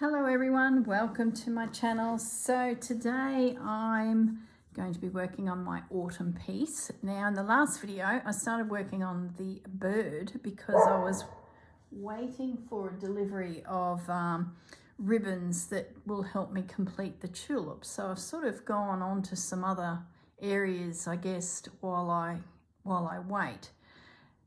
Hello everyone, welcome to my channel. So today I'm going to be working on my autumn piece. Now in the last video I started working on the bird because I was waiting for a delivery of ribbons that will help me complete the tulips. So I've sort of gone on to some other areas, I guess, while I wait.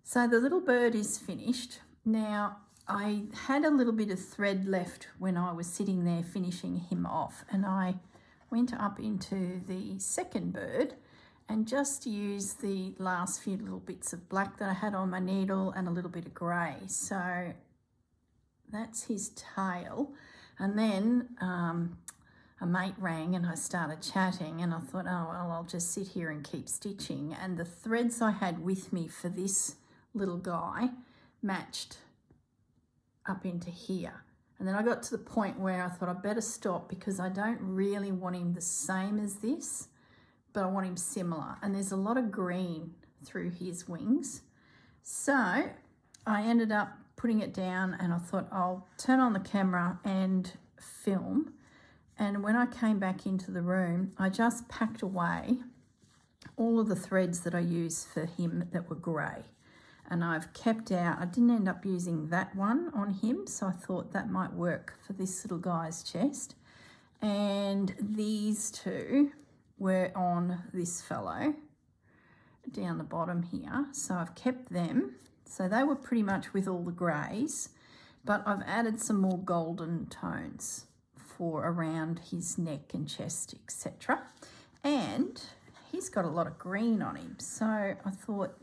So the little bird is finished. Now I had a little bit of thread left when I was sitting there finishing him off, and I went up into the second bird and just used the last few little bits of black that I had on my needle and a little bit of grey. So that's his tail. And then a mate rang and I started chatting, and I thought, oh well, I'll just sit here and keep stitching. And the threads I had with me for this little guy matched up into here. And then I got to the point where I thought I'd better stop because I don't really want him the same as this, but I want him similar. And there's a lot of green through his wings. So I ended up putting it down and I thought I'll turn on the camera and film. And when I came back into the room, I just packed away all of the threads that I used for him that were grey. And I've kept out, I didn't end up using that one on him, so I thought that might work for this little guy's chest. And these two were on this fellow down the bottom here, so I've kept them. So they were pretty much with all the greys, but I've added some more golden tones for around his neck and chest, etc. And he's got a lot of green on him, so I thought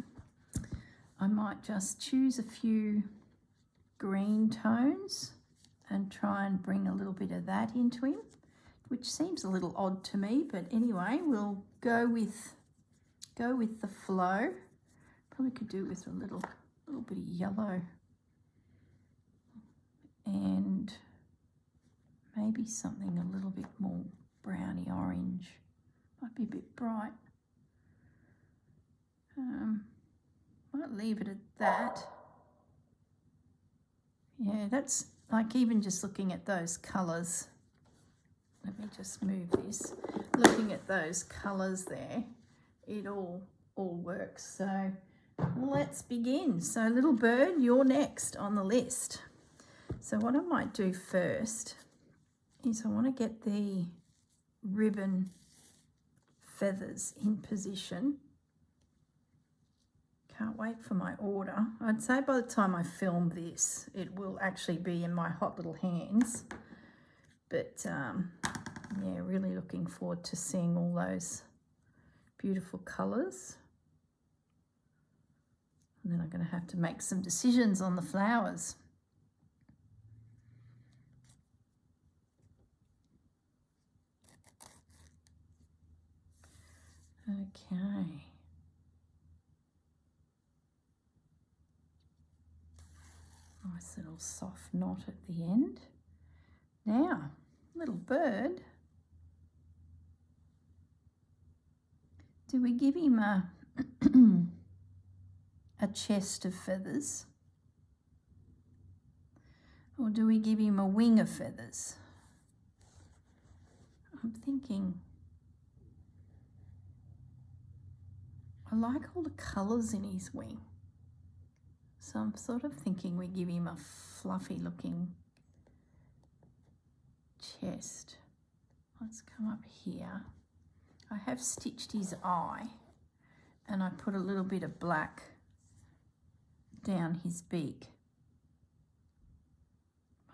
I might just choose a few green tones and try and bring a little bit of that into him, which seems a little odd to me, but anyway, we'll go with the flow. Probably could do with a little bit of yellow and maybe something a little bit more browny orange. Might be a bit bright. Might leave it at that. Yeah, that's like, even just looking at those colours, let me just move this, looking at those colours there, it all works. So let's begin. So little bird, you're next on the list. So what I might do first is I want to get the ribbon feathers in position. Can't wait for my order. I'd say by the time I film this, it will actually be in my hot little hands. But yeah, really looking forward to seeing all those beautiful colours. And then I'm going to have to make some decisions on the flowers. Okay. Nice little soft knot at the end. Now, little bird, do we give him a chest of feathers, or do we give him a wing of feathers? I'm thinking, I like all the colours in his wing. So I'm sort of thinking we give him a fluffy looking chest. Let's come up here. I have stitched his eye and I put a little bit of black down his beak.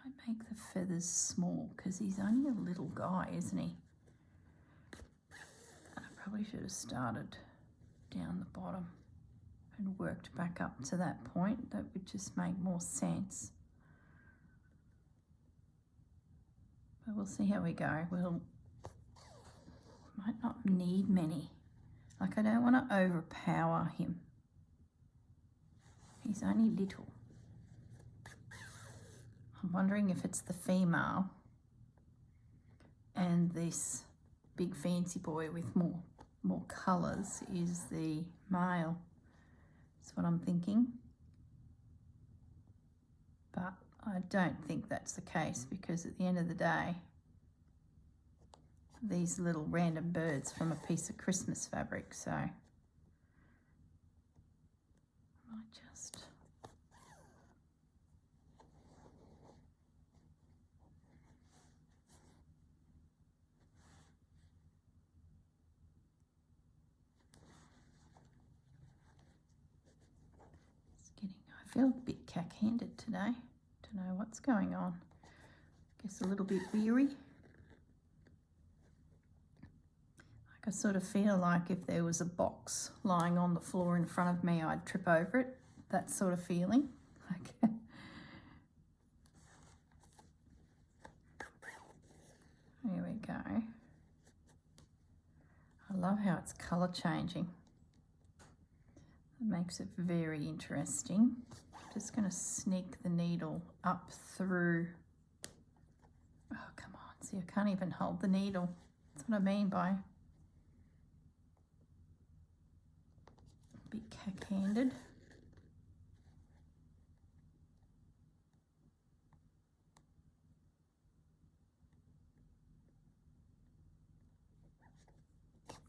Might make the feathers small because he's only a little guy, isn't he? And I probably should have started down the bottom and worked back up to that point. That would just make more sense. But we'll see how we go. We'll might not need many. Like, I don't want to overpower him. He's only little. I'm wondering if it's the female and this big fancy boy with more colours is the male. That's what I'm thinking. But but I don't think that's the case, because at the end of the day, these little random birds from a piece of Christmas fabric, so I might just I feel a bit cack-handed today. Don't know what's going on. Guess a little bit weary. I sort of feel like if there was a box lying on the floor in front of me, I'd trip over it. That sort of feeling. Okay. Here we go. I love how it's colour changing. It makes it very interesting. I'm just going to sneak the needle up through. Oh, come on. See, I can't even hold the needle. That's what I mean by a bit cack-handed.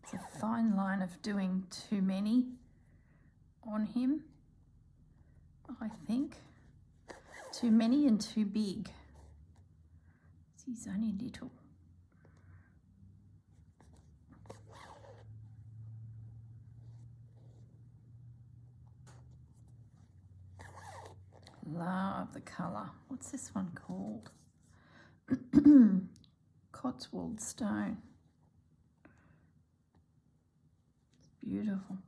It's a fine line of doing too many on him, I think. Too many and too big. He's only little. Love the colour. What's this one called? Cotswold stone. It's beautiful.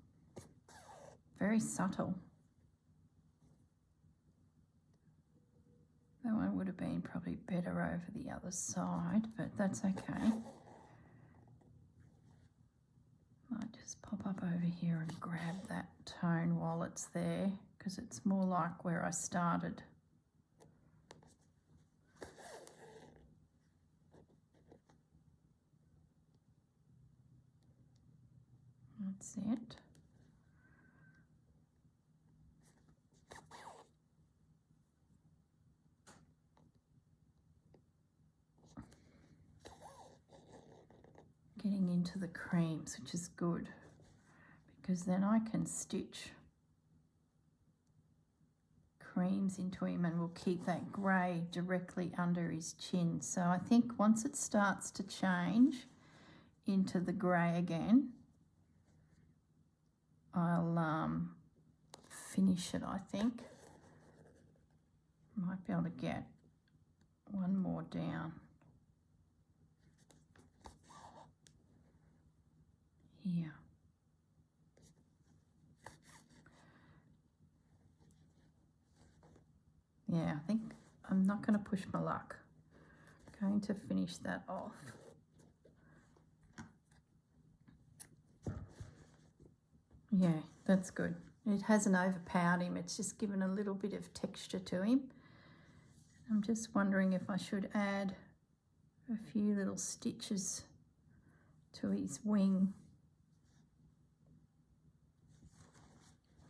Very subtle. That one would have been probably better over the other side, but that's okay. Might just pop up over here and grab that tone while it's there, because it's more like where I started. That's it. Getting into the creams, which is good, because then I can stitch creams into him and we'll keep that grey directly under his chin. So I think once it starts to change into the grey again, I'll finish it, I think. Might be able to get one more down here. Yeah, I think I'm not going to push my luck. I'm going to finish that off. Yeah, that's good. It hasn't overpowered him. It's just given a little bit of texture to him. I'm just wondering if I should add a few little stitches to his wing.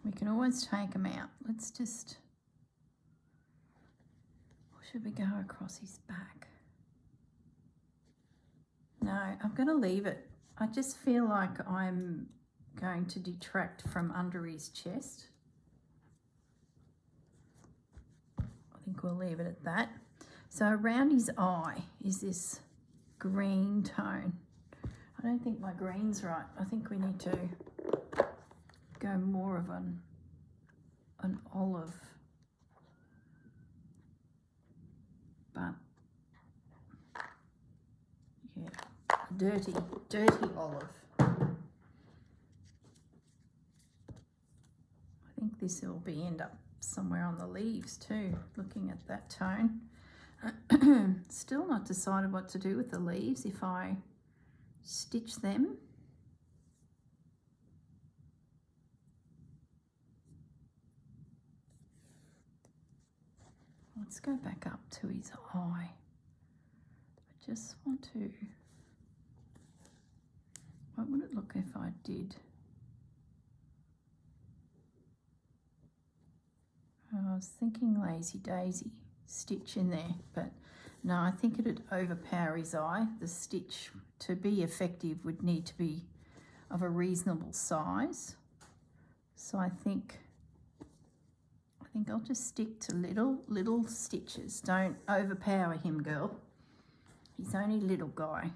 We can always take them out. Let's just, or should we go across his back? No, I'm going to leave it. I just feel like I'm going to detract from under his chest. I think we'll leave it at that. So around his eye is this green tone. I don't think my green's right. I think we need to go more of an olive. But yeah, dirty olive. I think this will end up somewhere on the leaves too, looking at that tone. Still not decided what to do with the leaves, if I stitch them. Let's go back up to his eye. I just want to, what would it look if I did? I was thinking Lazy Daisy. stitch in there, but no, I think it'd overpower his eye. The stitch, to be effective, would need to be of a reasonable size. So I think I'll just stick to little stitches. Don't overpower him, girl. He's only a little guy.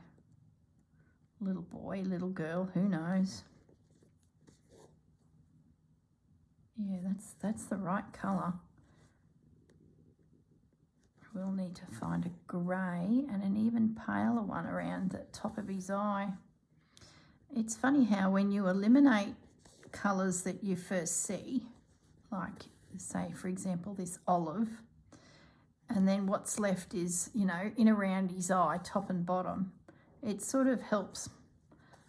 Little boy, little girl, who knows? Yeah, that's the right colour. We'll need to find a grey and an even paler one around the top of his eye. It's funny how when you eliminate colours that you first see, like say for example this olive, and then what's left is, you know, in around his eye, top and bottom, it sort of helps,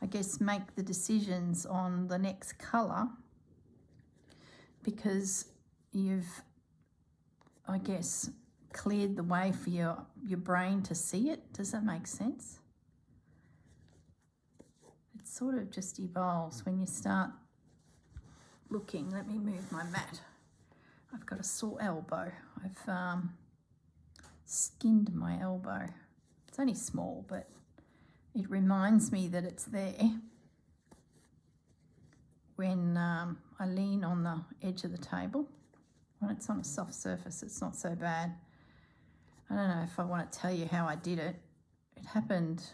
I guess, make the decisions on the next colour, because you've, I guess, cleared the way for your brain to see it. Does that make sense? It sort of just evolves when you start looking. Let me move my mat. I've got a sore elbow. I've skinned my elbow. It's only small, but it reminds me that it's there when I lean on the edge of the table. When it's on a soft surface, it's not so bad. I don't know if I want to tell you how I did it. It happened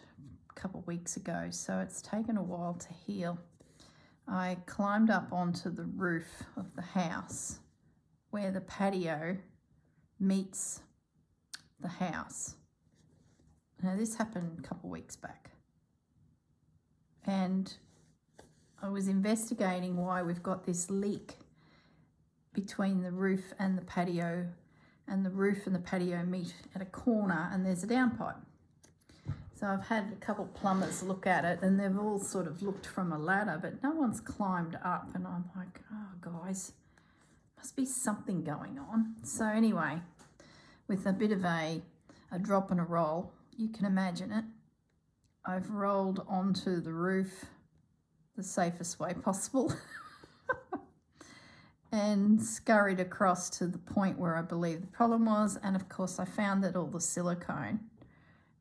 a couple of weeks ago, so it's taken a while to heal. I climbed up onto the roof of the house where the patio meets the house. Now this happened a couple of weeks back, and I was investigating why we've got this leak between the roof and the patio, and the roof and the patio meet at a corner and there's a downpipe. So I've had a couple of plumbers look at it and they've all sort of looked from a ladder, but no one's climbed up, and I'm like, oh guys, must be something going on. So anyway, with a bit of a drop and a roll, you can imagine it, I've rolled onto the roof the safest way possible and scurried across to the point where I believe the problem was, and of course I found that all the silicone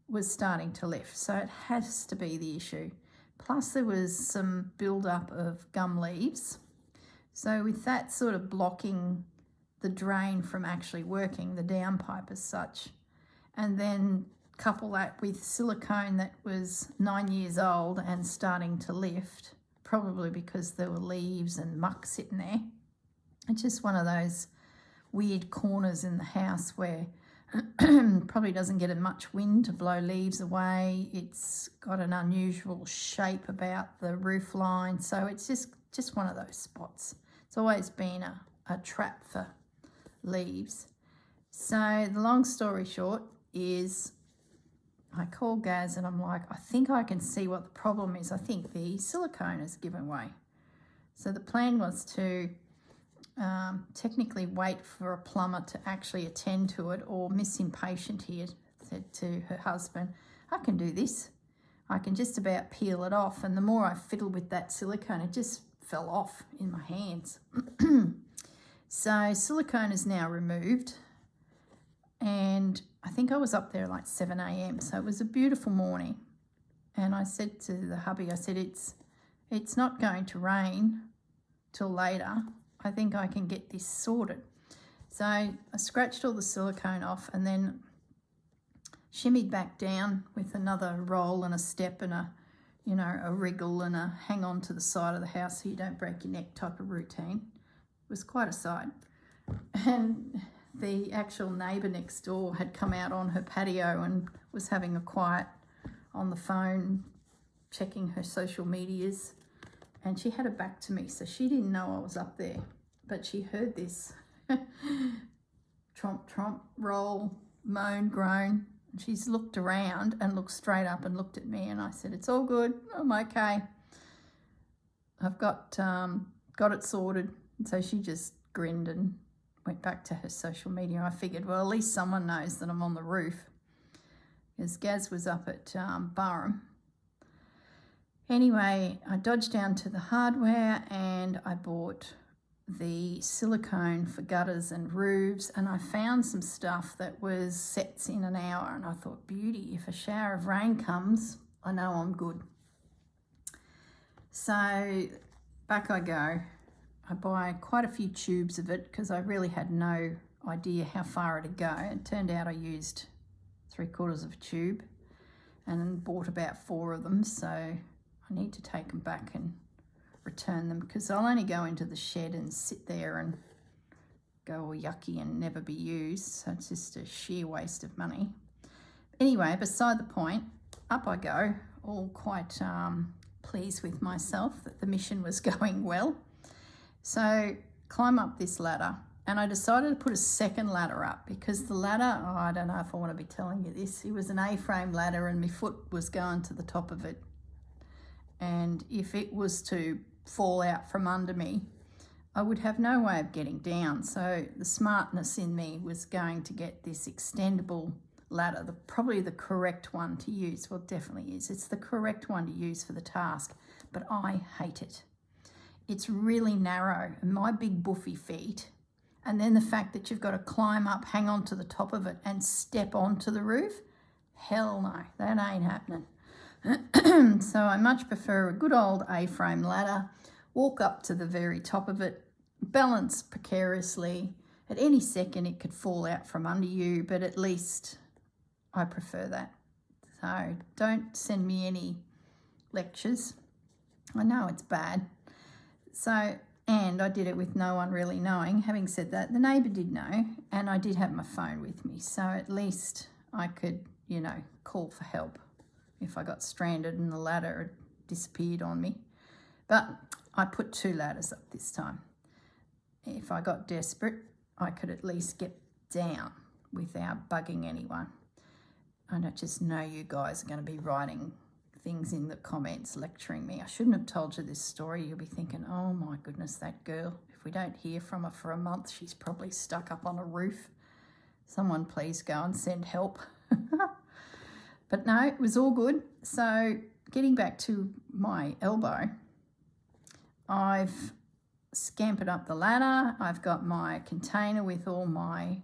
was starting to lift, so it has to be the issue. Plus there was some build-up of gum leaves, so with that sort of blocking the drain from actually working, the downpipe as such, and then couple that with silicone that was 9 years old and starting to lift, probably because there were leaves and muck sitting there. It's just one of those weird corners in the house where probably doesn't get much wind to blow leaves away. It's got an unusual shape about the roof line, so it's just one of those spots. It's always been a trap for leaves. So the long story short is I call Gaz and I'm like, I think I can see what the problem is. I think the silicone has given way. So the plan was to technically wait for a plumber to actually attend to it, or Miss Impatient here said to her husband, I can do this. I can just about peel it off. And the more I fiddled with that silicone, it just fell off in my hands. So silicone is now removed, and I think I was up there like 7 a.m. So it was a beautiful morning. And I said to the hubby, I said, it's not going to rain till later. I think I can get this sorted. So I scratched all the silicone off and then shimmied back down with another roll and a step and a wriggle and a hang on to the side of the house so you don't break your neck type of routine. It was quite a sight. And the actual neighbour next door had come out on her patio and was having a quiet on the phone, checking her social medias, and she had her back to me, so she didn't know I was up there, but she heard this tromp, tromp, roll, moan, groan. She's looked around and looked straight up and looked at me, and I said, it's all good, I'm okay. I've got it sorted. And so she just grinned and went back to her social media. I figured, well, at least someone knows that I'm on the roof, because Gaz was up at Burrum. Anyway, I dodged down to the hardware and I bought the silicone for gutters and roofs, and I found some stuff that was sets in an hour, and I thought, beauty, if a shower of rain comes, I know I'm good. So back I go. I buy quite a few tubes of it because I really had no idea how far it'd go. It turned out I used 3/4 of a tube and bought about 4 of them, so I need to take them back and return them because I'll only go into the shed and sit there and go all yucky and never be used, so it's just a sheer waste of money. Anyway, beside the point, up I go, all quite pleased with myself that the mission was going well. So climb up this ladder, and I decided to put a second ladder up because the ladder, oh, I don't know if I want to be telling you this, it was an A-frame ladder and my foot was going to the top of it, and if it was to fall out from under me, I would have no way of getting down. So the smartness in me was going to get this extendable ladder, probably the correct one to use. Well, it definitely is. It's the correct one to use for the task, but I hate it. It's really narrow, and my big buffy feet, and then the fact that you've got to climb up, hang on to the top of it and step onto the roof, hell no, that ain't happening. So I much prefer a good old A-frame ladder, walk up to the very top of it, balance precariously. At any second it could fall out from under you, but at least I prefer that. So don't send me any lectures. I know it's bad. So, and I did it with no one really knowing. Having said that, the neighbour did know, and I did have my phone with me, so at least I could, you know, call for help if I got stranded and the ladder had disappeared on me. But I put 2 ladders up this time. If I got desperate, I could at least get down without bugging anyone. I just know you guys are going to be writing things in the comments lecturing me. I shouldn't have told you this story. You'll be thinking, oh my goodness, that girl. If we don't hear from her for a month, she's probably stuck up on a roof. Someone please go and send help. But no, it was all good. So getting back to my elbow, I've scampered up the ladder. I've got my container with all my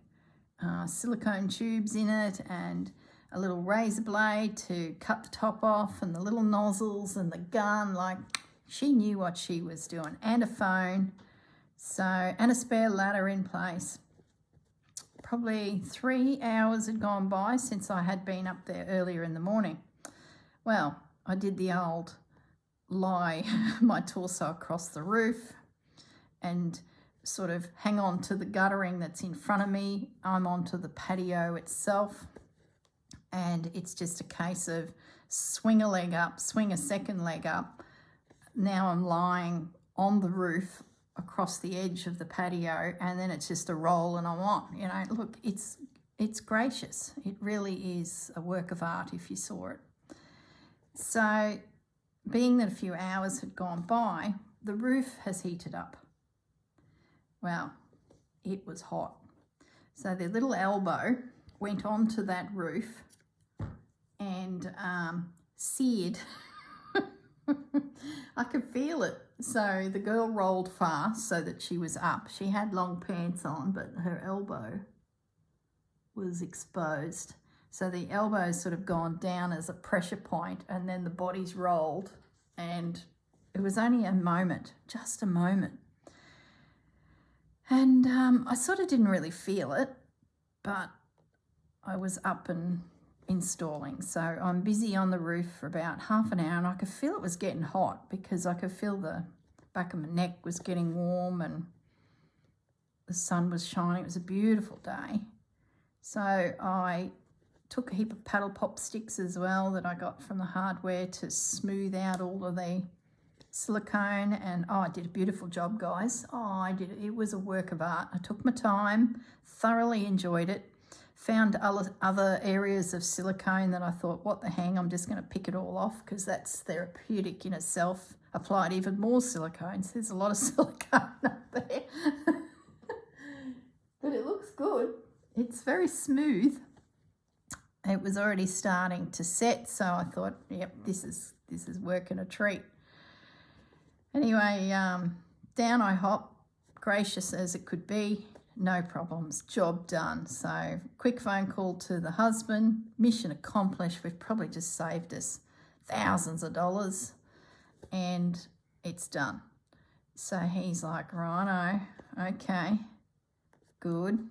silicone tubes in it and a little razor blade to cut the top off and the little nozzles and the gun. Like, she knew what she was doing, and a phone, so, and a spare ladder in place. Probably 3 hours had gone by since I had been up there earlier in the morning. Well, I did the old lie my torso across the roof and sort of hang on to the guttering that's in front of me. I'm onto the patio itself, and it's just a case of swing a leg up, swing a second leg up. Now I'm lying on the roof across the edge of the patio, and then it's just a roll and I'm on. You know, look, it's gracious. It really is a work of art if you saw it. So being that a few hours had gone by, the roof has heated up. Well, it was hot. So the little elbow went onto that roof and seared. I could feel it. So the girl rolled fast so that she was up. She had long pants on, but her elbow was exposed. So the elbow's sort of gone down as a pressure point, and then the body's rolled, and it was only a moment, just a moment. And I sort of didn't really feel it, but I was up and installing. So I'm busy on the roof for about half an hour, and I could feel it was getting hot because I could feel the back of my neck was getting warm and the sun was shining. It was a beautiful day. So I took a heap of paddle pop sticks as well that I got from the hardware to smooth out all of the silicone, and oh, I did a beautiful job, guys. Oh, I did it. It was a work of art. I took my time, thoroughly enjoyed it. Found other areas of silicone that I thought, what the hang, I'm just going to pick it all off because that's therapeutic in itself. Applied even more silicones. There's a lot of silicone up there. But it looks good. It's very smooth. It was already starting to set, so I thought, yep, this is working a treat. Anyway, down I hop, gracious as it could be. No problems, job done. So quick phone call to the husband, mission accomplished. We've probably just saved us thousands of dollars and it's done. So he's like, righto, okay, good.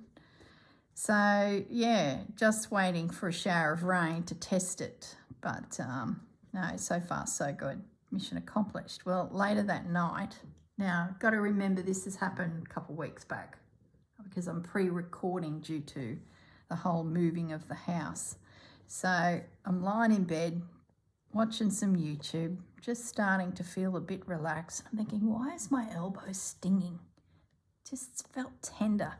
So yeah, just waiting for a shower of rain to test it. But no, so far so good. Mission accomplished. Well, later that night, now got to remember this has happened a couple of weeks back, because I'm pre-recording due to the whole moving of the house. So I'm lying in bed, watching some YouTube, just starting to feel a bit relaxed. I'm thinking, why is my elbow stinging? Just felt tender.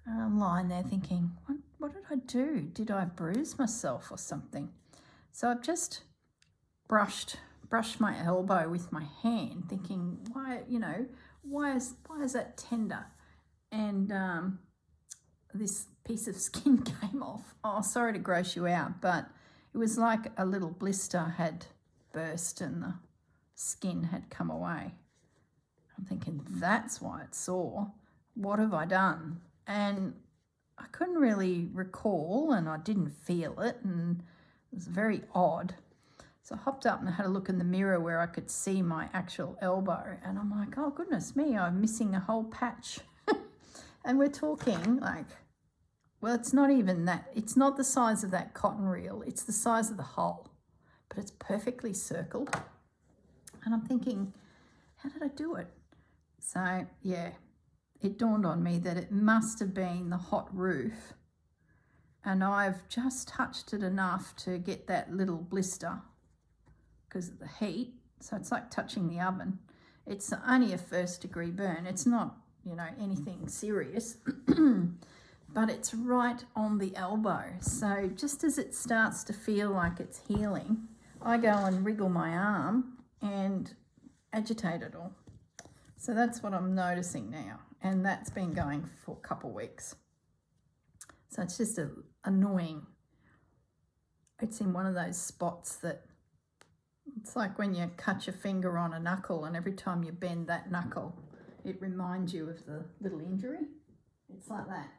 And I'm lying there thinking, what did I do? Did I bruise myself or something? So I've just brushed my elbow with my hand, thinking, why is that tender? And this piece of skin came off. Oh, sorry to gross you out, but it was like a little blister had burst and the skin had come away. I'm thinking, that's why it's sore. What have I done? And I couldn't really recall, and I didn't feel it, and it was very odd. So I hopped up and I had a look in the mirror where I could see my actual elbow, and I'm like, oh goodness me, I'm missing a whole patch. And we're talking like, well, it's not even that. It's not the size of that cotton reel. It's the size of the hole, but it's perfectly circled. And I'm thinking, how did I do it? So yeah, it dawned on me that it must have been the hot roof. And I've just touched it enough to get that little blister because of the heat. So it's like touching the oven. It's only a 1st degree burn. It's not, anything serious, but it's right on the elbow. So just as it starts to feel like it's healing, I go and wriggle my arm and agitate it all. So that's what I'm noticing now. And that's been going for a couple of weeks. So it's just annoying. It's in one of those spots that it's like when you cut your finger on a knuckle and every time you bend that knuckle, it reminds you of the little injury. It's like that.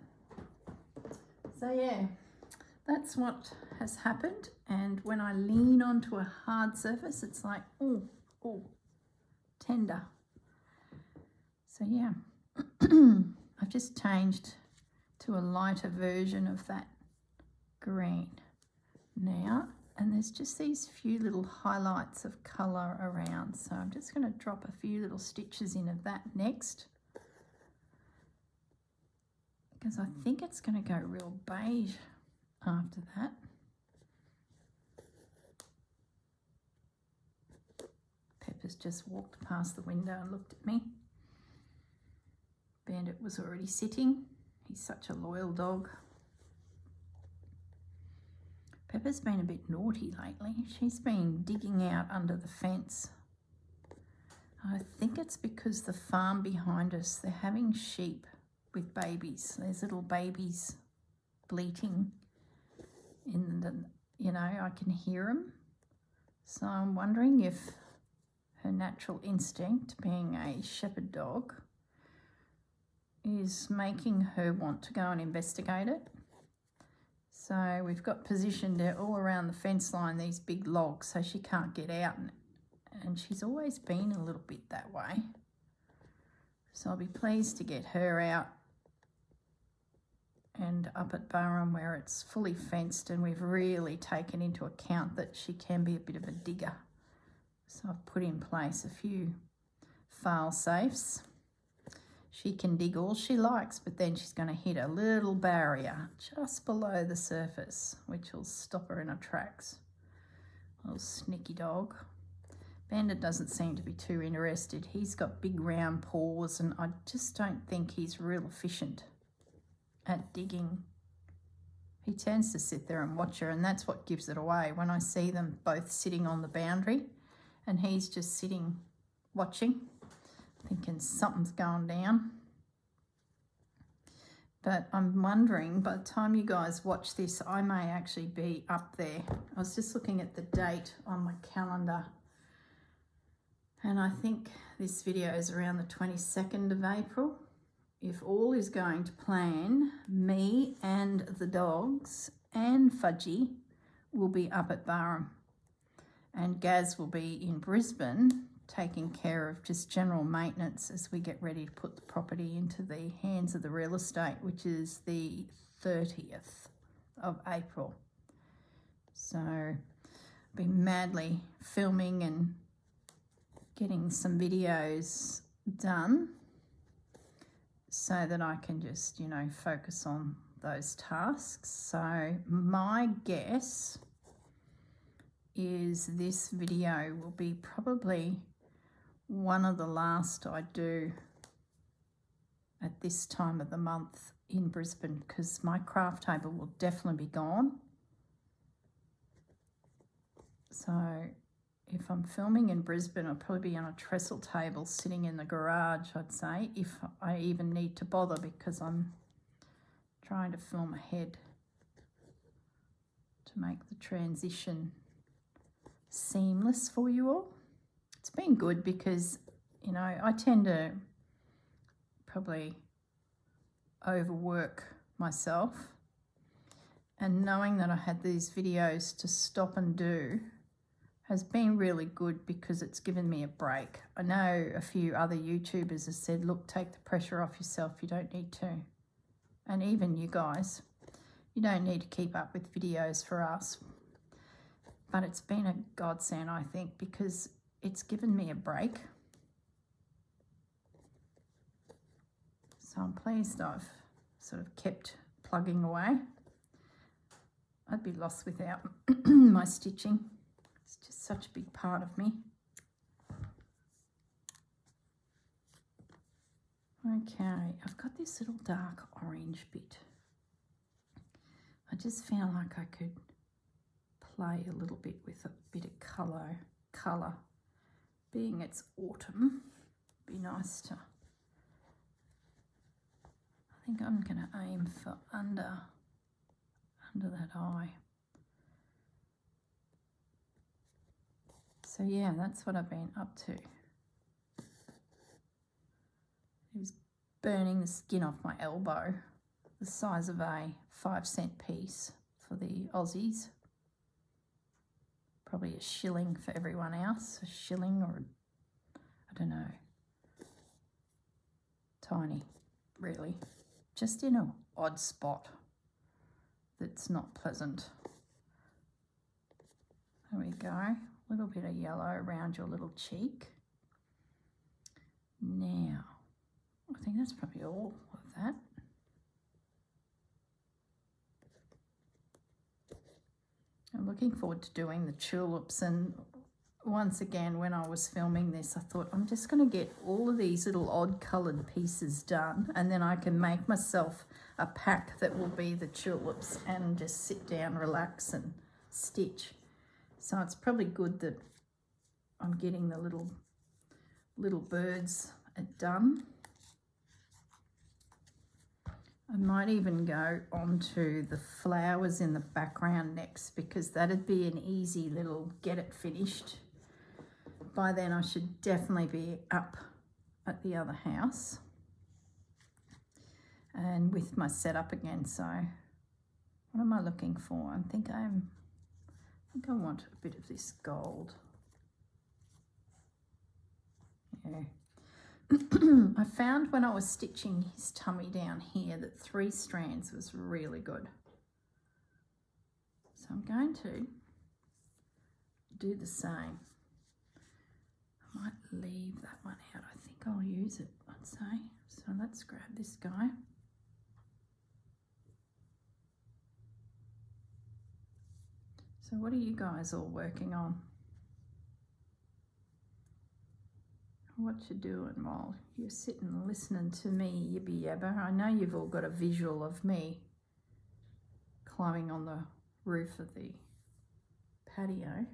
So yeah, that's what has happened. And when I lean onto a hard surface, it's like, oh, tender. So yeah, I've just changed to a lighter version of that green now. And there's just these few little highlights of colour around. So I'm just going to drop a few little stitches in of that next, because I think it's going to go real beige after that. Pepper's just walked past the window and looked at me. Bandit was already sitting. He's such a loyal dog. Pepper's been a bit naughty lately. She's been digging out under the fence. I think it's because the farm behind us, they're having sheep with babies. There's little babies bleating in the, I can hear them. So I'm wondering if her natural instinct, being a shepherd dog, is making her want to go and investigate it. So we've got positioned all around the fence line these big logs so she can't get out, and she's always been a little bit that way. So I'll be pleased to get her out and up at Burrum where it's fully fenced, and we've really taken into account that she can be a bit of a digger. So I've put in place a few fail safes. She can dig all she likes, but then she's going to hit a little barrier just below the surface, which will stop her in her tracks. Little sneaky dog. Bandit doesn't seem to be too interested. He's got big round paws, and I just don't think he's real efficient at digging. He tends to sit there and watch her, and that's what gives it away. When I see them both sitting on the boundary and he's just sitting watching, thinking something's going down. But I'm wondering, by the time you guys watch this, I may actually be up there. I was just looking at the date on my calendar, And I think this video is around the 22nd of April. If all is going to plan, me and the dogs and Fudgy will be up at Barham. And Gaz will be in Brisbane taking care of just general maintenance as we get ready to put the property into the hands of the real estate, which is the 30th of April. So I've been madly filming and getting some videos done so that I can just, you know, focus on those tasks. So my guess is this video will be probably one of the last I do at this time of the month in Brisbane, because my craft table will definitely be gone. So if I'm filming in Brisbane, I'll probably be on a trestle table sitting in the garage, I'd say, if I even need to bother, because I'm trying to film ahead to make the transition seamless for you all. It's been good because, you know, I tend to probably overwork myself, and knowing that I had these videos to stop and do has been really good because it's given me a break. I know a few other YouTubers have said, look, take the pressure off yourself, you don't need to. And even you guys, you don't need to keep up with videos for us. But it's been a godsend, I think, because it's given me a break. So I'm pleased I've sort of kept plugging away. I'd be lost without my stitching. It's just such a big part of me. Okay, I've got this little dark orange bit. I just found like I could play a little bit with a bit of colour. Being it's autumn, be nice to, I think I'm going to aim for under that eye. So yeah, that's what I've been up to. It was burning the skin off my elbow, the size of a 5-cent piece for the Aussies. Probably a shilling for everyone else, a shilling, or I don't know, tiny, really, just in an odd spot that's not pleasant. There we go, a little bit of yellow around your little cheek. Now, I think that's probably all of that. I'm looking forward to doing the tulips, and once again, when I was filming this, I thought I'm just going to get all of these little odd coloured pieces done, and then I can make myself a pack that will be the tulips and just sit down, relax and stitch. So it's probably good that I'm getting the little birds done. I might even go on to the flowers in the background next, because that'd be an easy little get it finished. By then I should definitely be up at the other house and with my setup again. So what am I looking for? I think I want a bit of this gold. Yeah. I found when I was stitching his tummy down here that 3 strands was really good. So I'm going to do the same. I might leave that one out. I think I'll use it, I'd say. So let's grab this guy. So what are you guys all working on? What you doing while you're sitting listening to me yibby yabber? I know you've all got a visual of me climbing on the roof of the patio.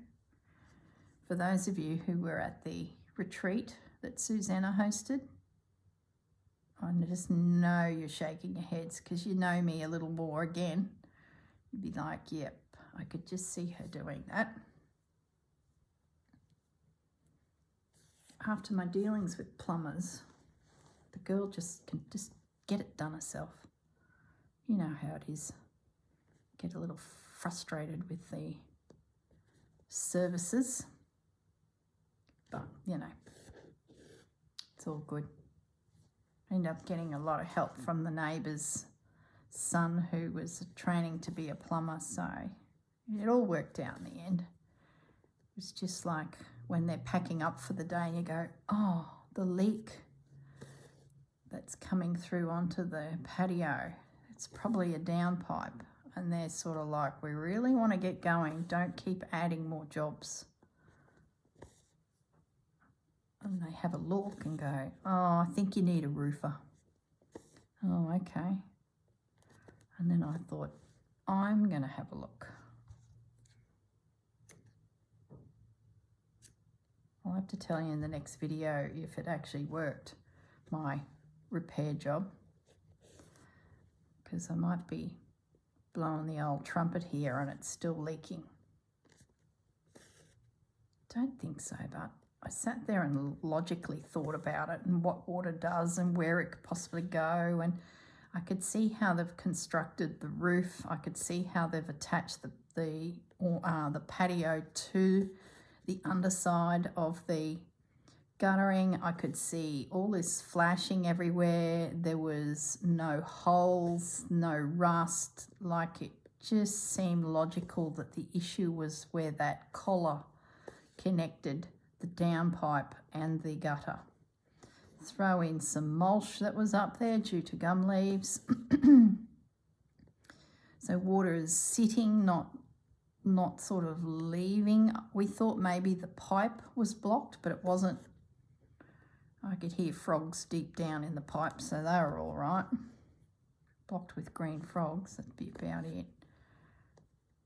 For those of you who were at the retreat that Susanna hosted, I just know you're shaking your heads because you know me a little more again. You'd be like, yep, I could just see her doing that. after my dealings with plumbers, the girl just can just get it done herself. You know how it is. Get a little frustrated with the services, but you know, it's all good. I ended up getting a lot of help from the neighbour's son who was training to be a plumber, so it all worked out in the end. It was just like when they're packing up for the day and you go, oh, the leak that's coming through onto the patio, it's probably a downpipe. And they're sort of like, we really want to get going, don't keep adding more jobs. And they have a look and go, oh, I think you need a roofer. Oh, okay. And then I thought, I'm going to have a look. I'll have to tell you in the next video if it actually worked, my repair job, because I might be blowing the old trumpet here and it's still leaking. Don't think so, but I sat there and logically thought about it and what water does and where it could possibly go, and I could see how they've constructed the roof. I could see how they've attached the patio to the underside of the guttering. I could see all this flashing everywhere. There was no holes, no rust. Like, it just seemed logical that the issue was where that collar connected the downpipe and the gutter. Throw in some mulch that was up there due to gum leaves. So water is sitting, not sort of leaving. We thought maybe the pipe was blocked, but it wasn't. I could hear frogs deep down in the pipe, so they were all right. Blocked with green frogs, that'd be about it.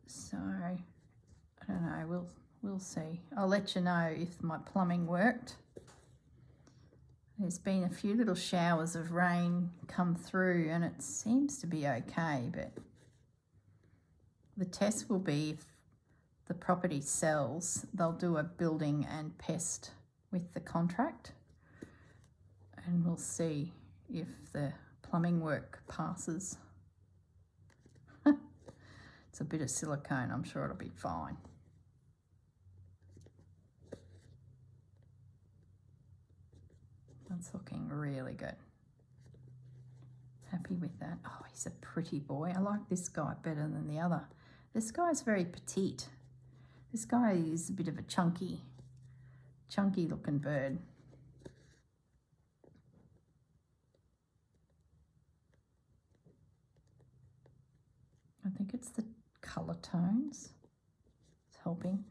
So, I don't know, we'll see. I'll let you know if my plumbing worked. There's been a few little showers of rain come through and it seems to be okay, but the test will be if the property sells, they'll do a building and pest with the contract, and we'll see if the plumbing work passes. It's a bit of silicone, I'm sure it'll be fine. That's looking really good. Happy with that. Oh, he's a pretty boy. I like this guy better than the other. This guy's very petite. This guy is a bit of a chunky looking bird. I think it's the colour tones. It's helping.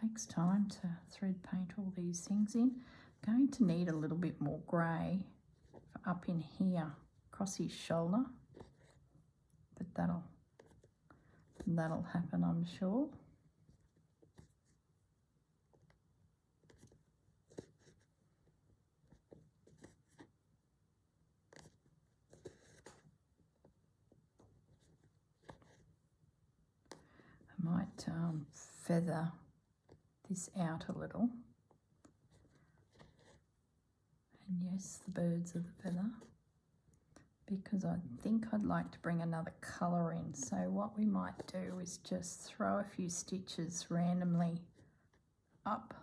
Takes time to thread paint all these things in. I'm going to need a little bit more grey up in here, across his shoulder, but that'll happen, I'm sure. I might feather this out a little. And yes, the birds are the feather, because I think I'd like to bring another colour in. So what we might do is just throw a few stitches randomly up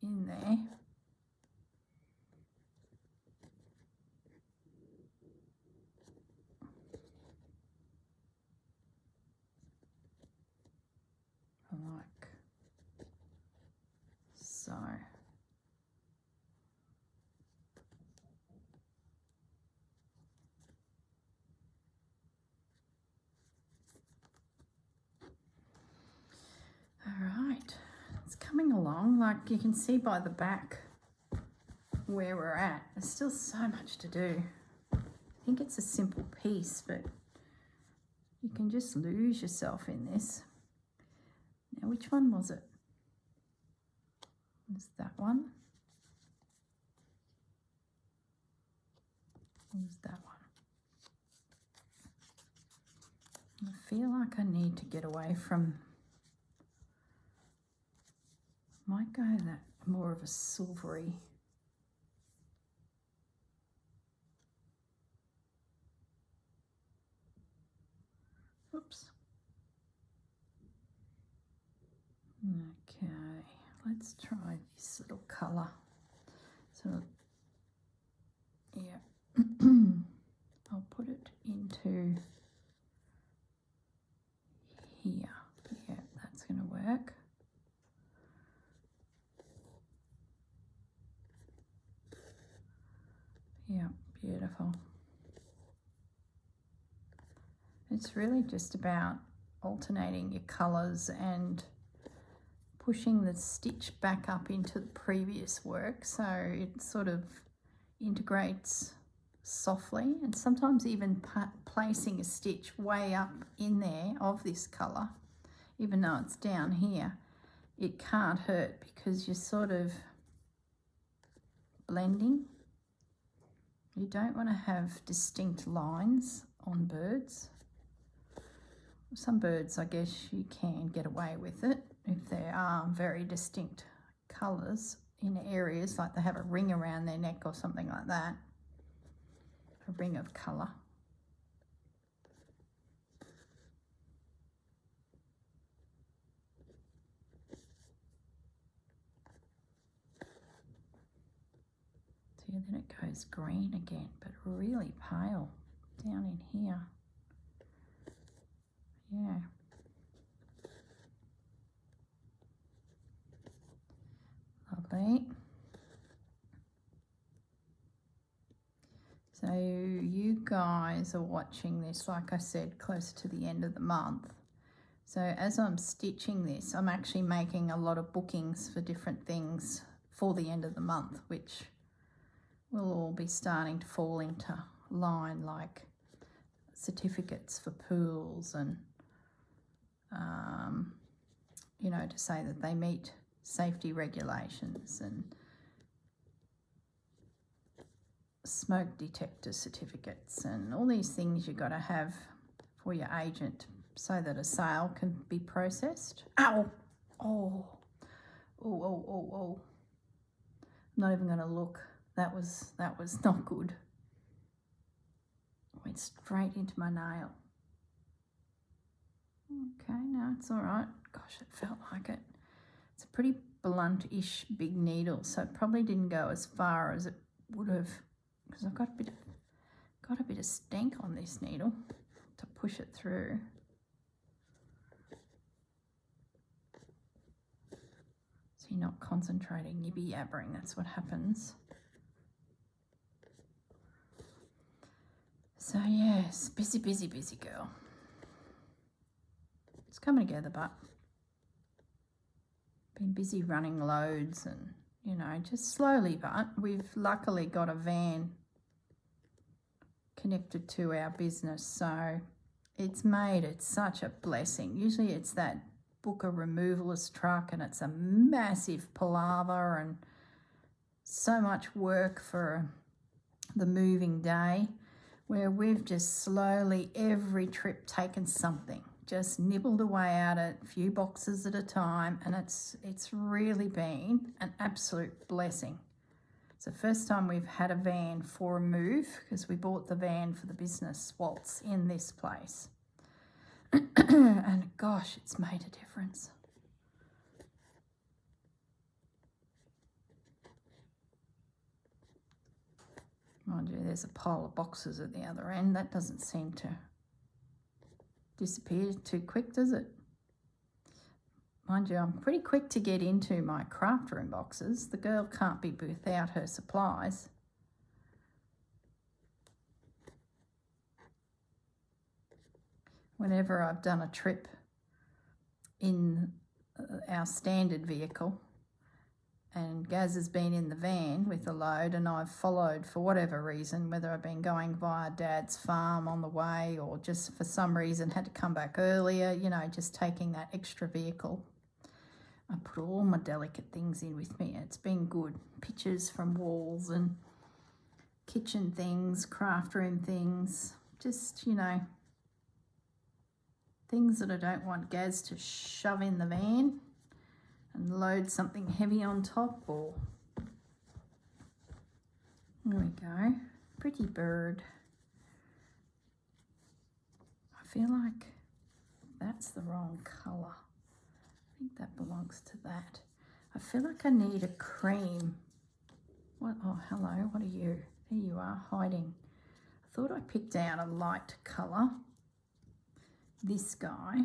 in there. Like so. All right, it's coming along. Like you can see by the back where we're at, there's still so much to do. I think it's a simple piece, but you can just lose yourself in this. Now, which one was it? Was that one? Or was that one? I feel like I need to get away from Might go that more of a silvery. Oops. Okay, let's try this little colour. So, yeah, I'll put it into here. Yeah, that's going to work. Yeah, beautiful. It's really just about alternating your colours and pushing the stitch back up into the previous work so it sort of integrates softly, and sometimes even placing a stitch way up in there of this colour, even though it's down here, it can't hurt because you're sort of blending. You don't want to have distinct lines on birds. Some birds, I guess you can get away with it if there are very distinct colours in areas, like they have a ring around their neck or something like that, a ring of colour. So yeah, then it goes green again, but really pale down in here. Yeah. Lovely. So you guys are watching this, like I said, closer to the end of the month. So as I'm stitching this, I'm actually making a lot of bookings for different things for the end of the month, which will all be starting to fall into line, like certificates for pools and, you know, to say that they meet safety regulations, and smoke detector certificates, and all these things you've got to have for your agent so that a sale can be processed. Ow! Oh, oh, oh, oh, oh. I'm not even going to look. That was not good. Went straight into my nail. Okay, no, it's all right. Gosh, it felt like it. It's a pretty blunt-ish big needle, so it probably didn't go as far as it would have, because I've got a bit of stank on this needle to push it through. So you're not concentrating, you're yabbering. That's what happens. So yes, busy, busy, busy girl. It's coming together, but been busy running loads and, you know, just slowly, but we've luckily got a van connected to our business, so it's made it such a blessing. Usually it's that book a removalist truck and it's a massive palaver and so much work for the moving day, where we've just slowly every trip taken something, just nibbled away at it, a few boxes at a time, and it's really been an absolute blessing. It's the first time we've had a van for a move, because we bought the van for the business Waltz in this place. And gosh, it's made a difference. Mind you, there's a pile of boxes at the other end. That doesn't seem to disappear too quick, does it? Mind you, I'm pretty quick to get into my craft room boxes. The girl can't be without her supplies. Whenever I've done a trip in our standard vehicle and Gaz has been in the van with the load and I've followed for whatever reason, whether I've been going via Dad's farm on the way or just for some reason had to come back earlier, you know, just taking that extra vehicle. I put all my delicate things in with me. It's been good. Pictures from walls and kitchen things, craft room things, just, you know, things that I don't want Gaz to shove in the van. and load something heavy on top, or there we go. Pretty bird. I feel like that's the wrong colour. I think that belongs to that. I feel like I need a cream. What? Oh, hello. What are you? There you are, hiding. I thought I picked out a light colour. This guy,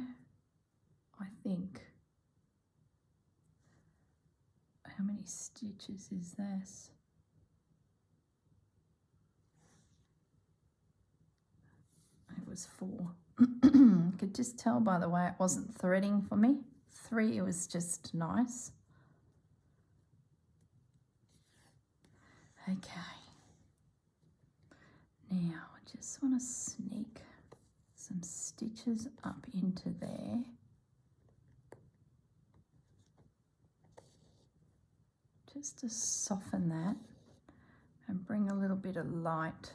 I think. How many stitches is this? It was 4. I could just tell by the way it wasn't threading for me. 3, it was just nice. Okay. Now I just want to sneak some stitches up into there. Just to soften that and bring a little bit of light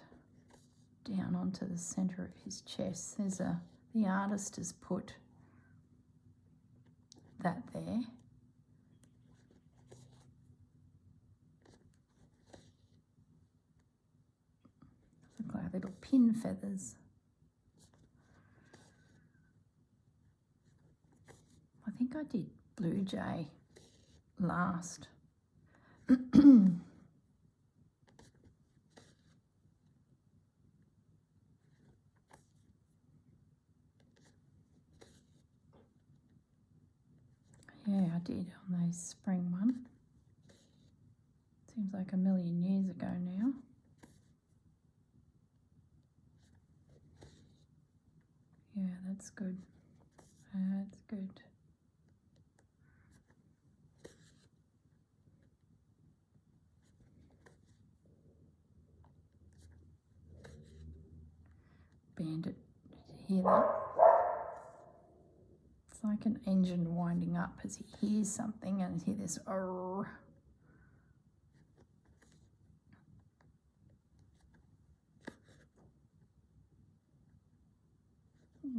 down onto the centre of his chest. The artist has put that there. Look like little pin feathers. I think I did blue jay last. Yeah, I did on those spring one. Seems like a million years ago now. Yeah, that's good. That's good. Bandit, hear that? It's like an engine winding up as he hears something, and hear this "oh."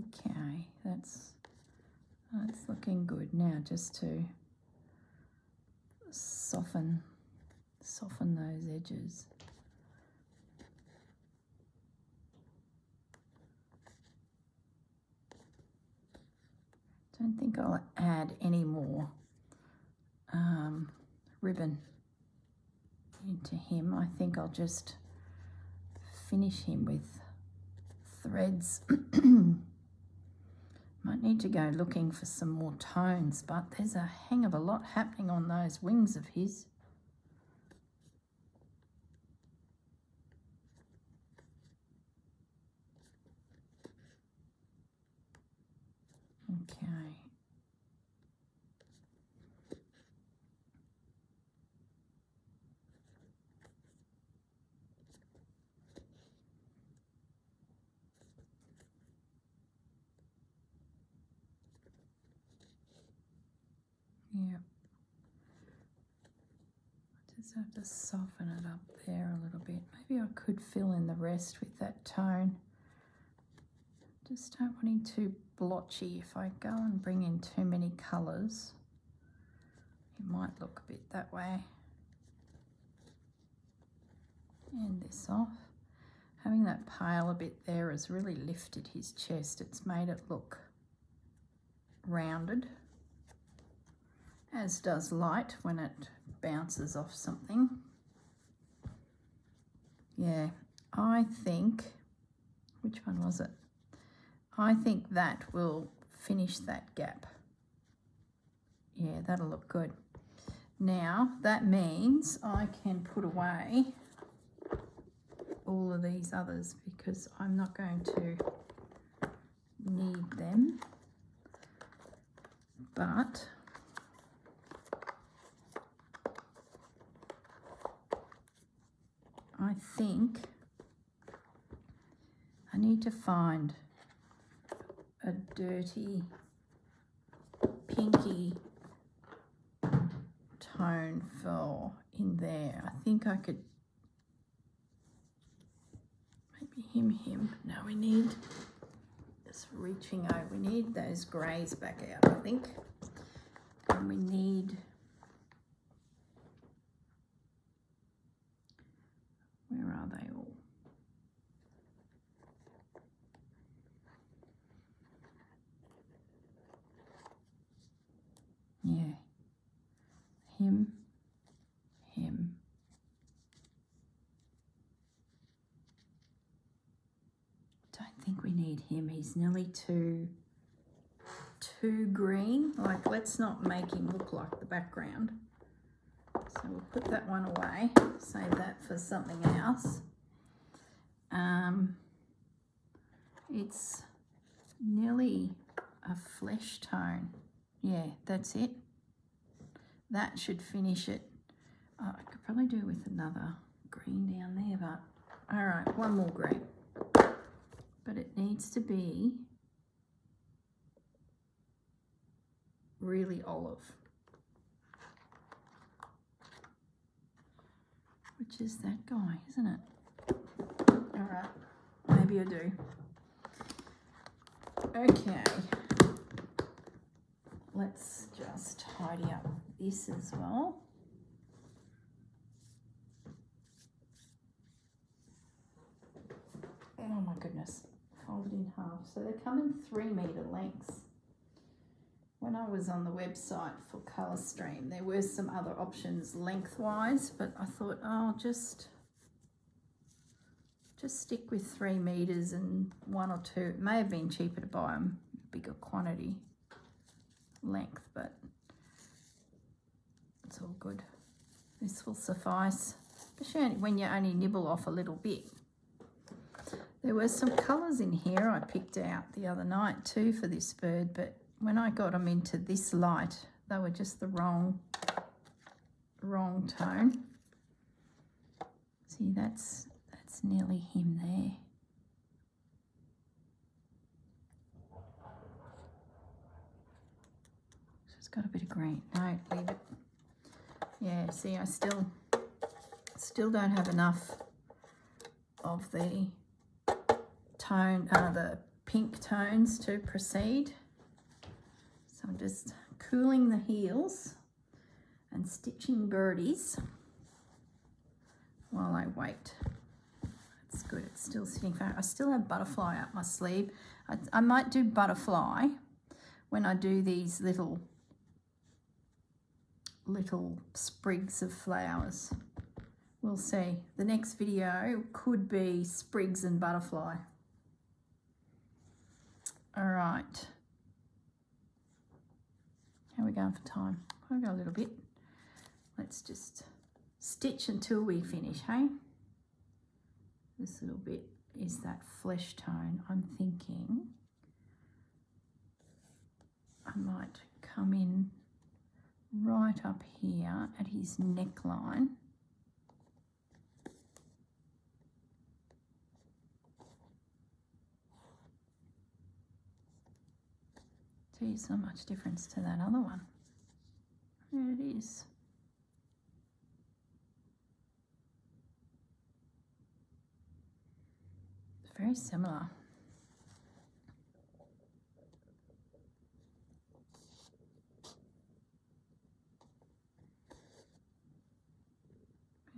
Okay, that's looking good. Now just to soften those edges. Don't think I'll add any more ribbon into him. I think I'll just finish him with threads. Might need to go looking for some more tones, but there's a hang of a lot happening on those wings of his. Okay. Yeah. Just have to soften it up there a little bit. Maybe I could fill in the rest with that tone. Just don't want him too blotchy. If I go and bring in too many colours, it might look a bit that way. And this off. Having that pale a bit there has really lifted his chest. It's made it look rounded, as does light when it bounces off something. Yeah, I think, which one was it? I think that will finish that gap. Yeah, that'll look good. Now, that means I can put away all of these others because I'm not going to need them. But I think I need to find a dirty pinky tone for in there. I think I could maybe him. No, we need, just reaching over, we need those greys back out, I think. And And we need, where are they all? Yeah, him. Don't think we need him. He's nearly too green. Like, let's not make him look like the background. So we'll put that one away. Save that for something else. It's nearly a flesh tone. Yeah, that's it. That should finish it. Oh, I could probably do with another green down there, but all right, one more green. But it needs to be really olive, which is that guy, isn't it? All right, maybe I do. Okay, let's just tidy up this as well. Oh my goodness, folded in half. So they come in 3 metre lengths. When I was on the website for Colour Stream, there were some other options lengthwise, but I thought, oh, just stick with 3 metres and 1 or 2. It may have been cheaper to buy them bigger quantity length, but it's all good. This will suffice, especially when you only nibble off a little bit. There were some colours in here I picked out the other night too for this bird, but when I got them into this light, they were just the wrong tone. See, that's nearly him there. So it's got a bit of green. No, leave it. Yeah, see, I still don't have enough of the tone, the pink tones to proceed. So I'm just cooling the heels and stitching birdies while I wait. That's good, it's still sitting fine. I still have butterfly up my sleeve. I might do butterfly when I do these little sprigs of flowers. We'll see. The next video could be sprigs and butterfly. All right. How are we going for time? I've got a little bit. Let's just stitch until we finish, hey? This little bit is that flesh tone. I'm thinking I might come in right up here at his neckline. Geez, not much difference to that other one. There it is. It's very similar.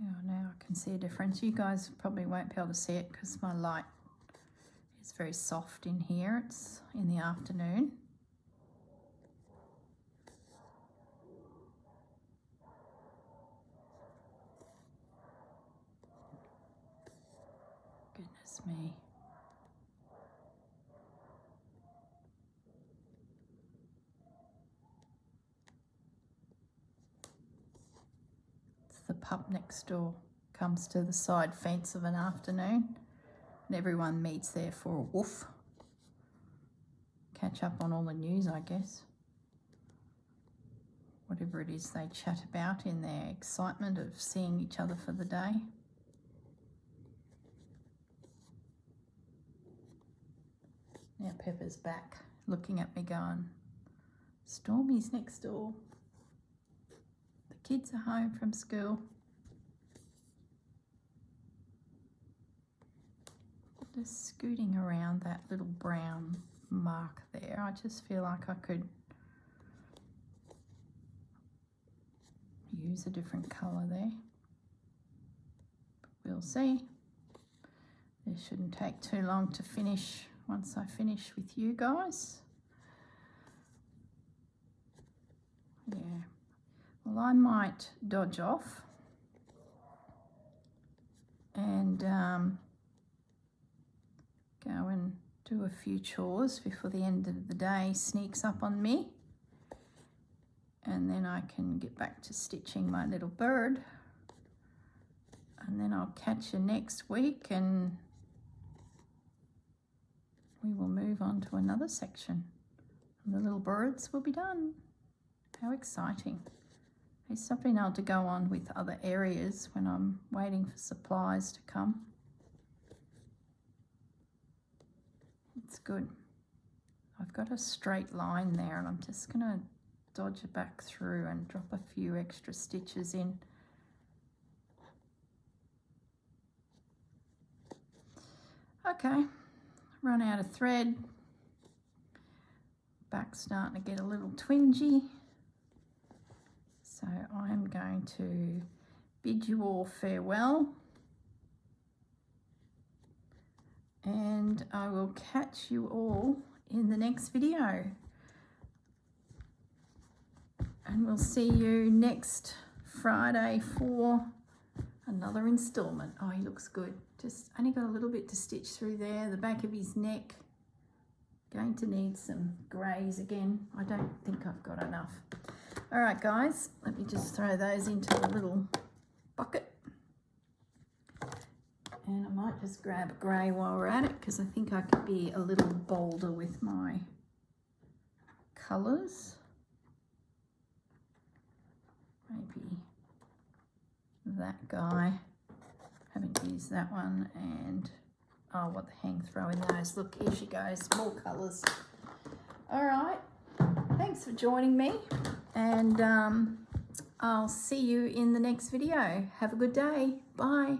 Oh, now I can see a difference. You guys probably won't be able to see it because my light is very soft in here. It's in the afternoon. Goodness me. It's the pup next door. Comes to the side fence of an afternoon and everyone meets there for a woof. Catch up on all the news, I guess. Whatever it is they chat about in their excitement of seeing each other for the day. Now Pepper's back, looking at me going, Stormy's next door. The kids are home from school. Just scooting around that little brown mark there. I just feel like I could use a different colour there. We'll see. This shouldn't take too long to finish once I finish with you guys. Yeah. Well, I might dodge off and go and do a few chores before the end of the day sneaks up on me. And then I can get back to stitching my little bird. And then I'll catch you next week and we will move on to another section. And the little birds will be done. How exciting. It's not been able to go on with other areas when I'm waiting for supplies to come. It's good. I've got a straight line there and I'm just going to dodge it back through and drop a few extra stitches in. Okay, run out of thread. Back's starting to get a little twingy. So I'm going to bid you all farewell. And I will catch you all in the next video. And we'll see you next Friday for another installment. Oh, he looks good. Just only got a little bit to stitch through there. The back of his neck. Going to need some greys again. I don't think I've got enough. All right, guys, let me just throw those into the little bucket. And I might just grab a grey while we're at it because I think I could be a little bolder with my colours. Maybe that guy. Haven't used that one. And oh, what the hang, throw in those. Look, here she goes, more colours. All right, thanks for joining me, and I'll see you in the next video. Have a good day. Bye.